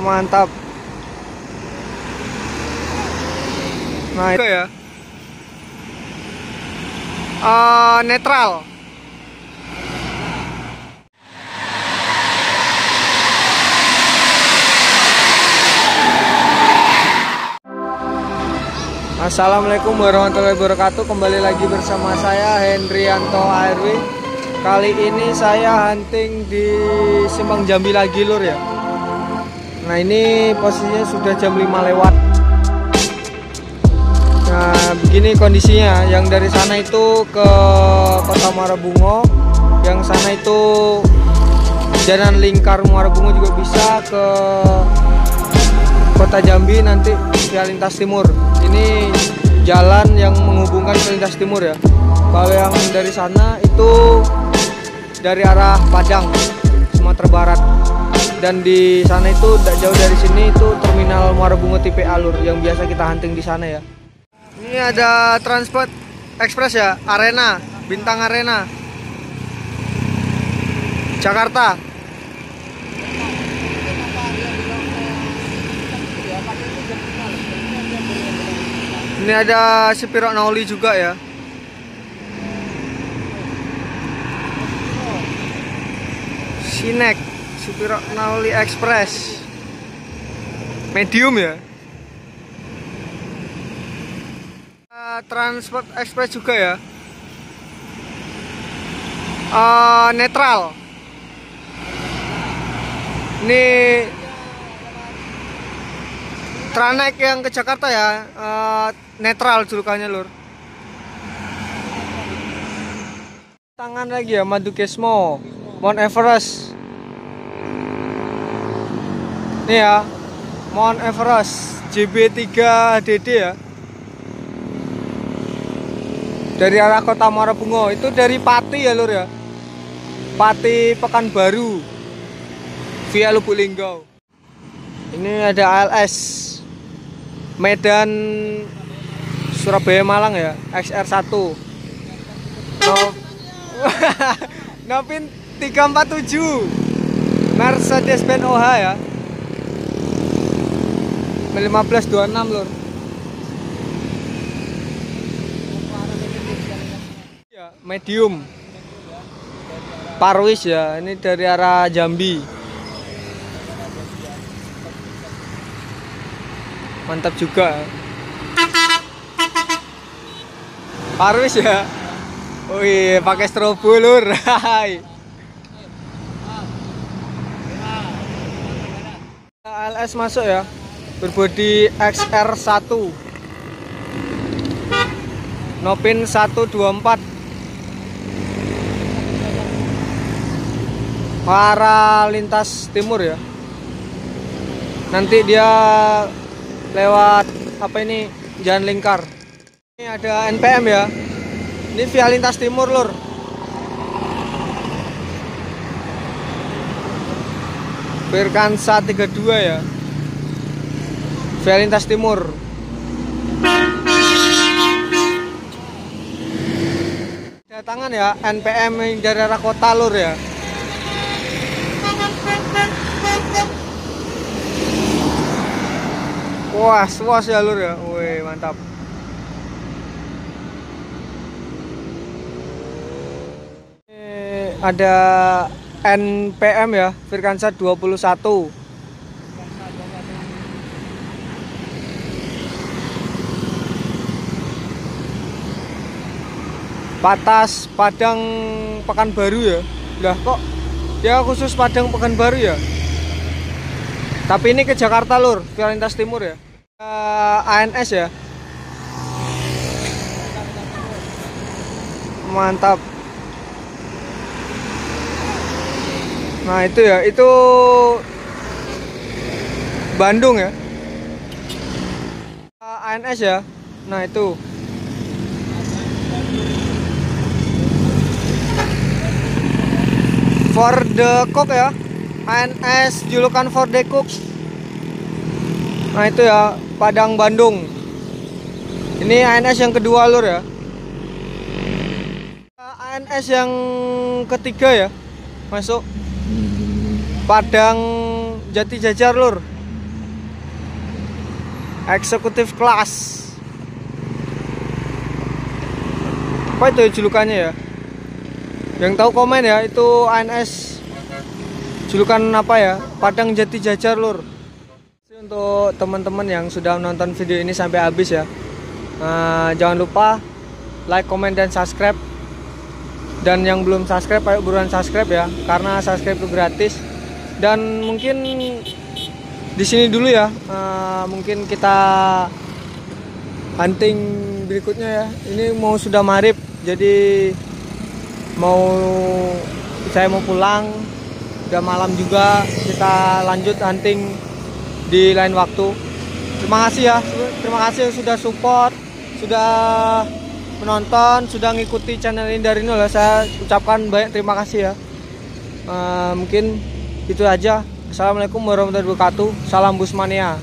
Mantap. Nah itu ya, netral. Assalamualaikum warahmatullahi wabarakatuh. Kembali lagi bersama saya Hendrianto ARW. Kali ini saya hunting di Simpang Jambi lagi lur ya. Nah ini posisinya sudah jam 5 lewat. Nah begini kondisinya. Yang dari sana itu ke Kota Muara Bungo, yang sana itu Jalan Lingkar Muara Bungo juga bisa, ke Kota Jambi nanti via lintas timur. Ini jalan yang menghubungkan ke lintas timur ya. Kalau yang dari sana itu dari arah Padang, Sumatera Barat. Dan di sana itu tidak jauh dari sini itu terminal Muara Bungo tipe alur yang biasa kita hunting di sana ya. Ini ada Transport Express ya, Arena, Bintang Arena, Jakarta. Ini ada Sepiro Nauli juga ya. Sinek, Sepiro Nauli Express, medium ya. Transport Express juga ya. Netral. Ini Tranek yang ke Jakarta ya, netral julukannya lur. Tangan lagi ya, Madu Kesmo, Mount Everest. Ini ya, Mount Everest JB3DD ya. Dari arah Kota Muara Bungo, itu dari Pati ya lur ya. Pati Pekanbaru via Lubuk Linggau. Ini ada ALS Medan Surabaya Malang ya, XR1. Nopin 347 Mercedes-Benz OH ya. 1526 lur. Ya, medium. Parwis ya, ini dari arah Jambi. Mantap juga. Parwis ya. Oh iya, pakai strobo lur. ALS masuk ya. Berbodi XR1. Nopin 124. Para lintas timur ya. Nanti dia lewat apa ini, Jalan Lingkar. Ini ada NPM ya. Ini via lintas timur lur. Virkansa 32 ya. Via lintas timur. Datangan ya, NPM dari arah kota lur ya. Was ya lur ya. Wih, mantap. Ini ada NPM ya, Virkansa 21. Patas Padang Pekanbaru ya. Lah kok dia khusus Padang Pekanbaru ya? Tapi ini ke Jakarta lur, via lintas timur ya. ANS ya. Mantap. Nah itu ya, itu Bandung ya. ANS ya. Nah itu For the Cook ya. ANS julukan For the Cook. Nah itu ya, Padang Bandung. Ini ANS yang kedua lur ya. ANS yang ketiga ya, masuk Padang Jati Jajar lur. eksekutif kelas. Apa itu julukannya ya? Yang tahu komen ya, itu ANS julukan apa ya? Padang Jati Jajar lur. Untuk teman-teman yang sudah menonton video ini sampai habis ya, jangan lupa like, komen, dan subscribe. Dan yang belum subscribe, ayo buruan subscribe ya, karena subscribe itu gratis. Dan mungkin di sini dulu ya, mungkin kita hunting berikutnya ya. Ini mau sudah maghrib, jadi saya mau pulang, udah malam juga. Kita lanjut hunting di lain waktu. Terima kasih ya, terima kasih sudah support, sudah menonton, sudah ngikuti channel ini dari nol ya. Saya ucapkan banyak terima kasih ya. Mungkin itu aja. Assalamualaikum warahmatullahi wabarakatuh. Salam Busmania.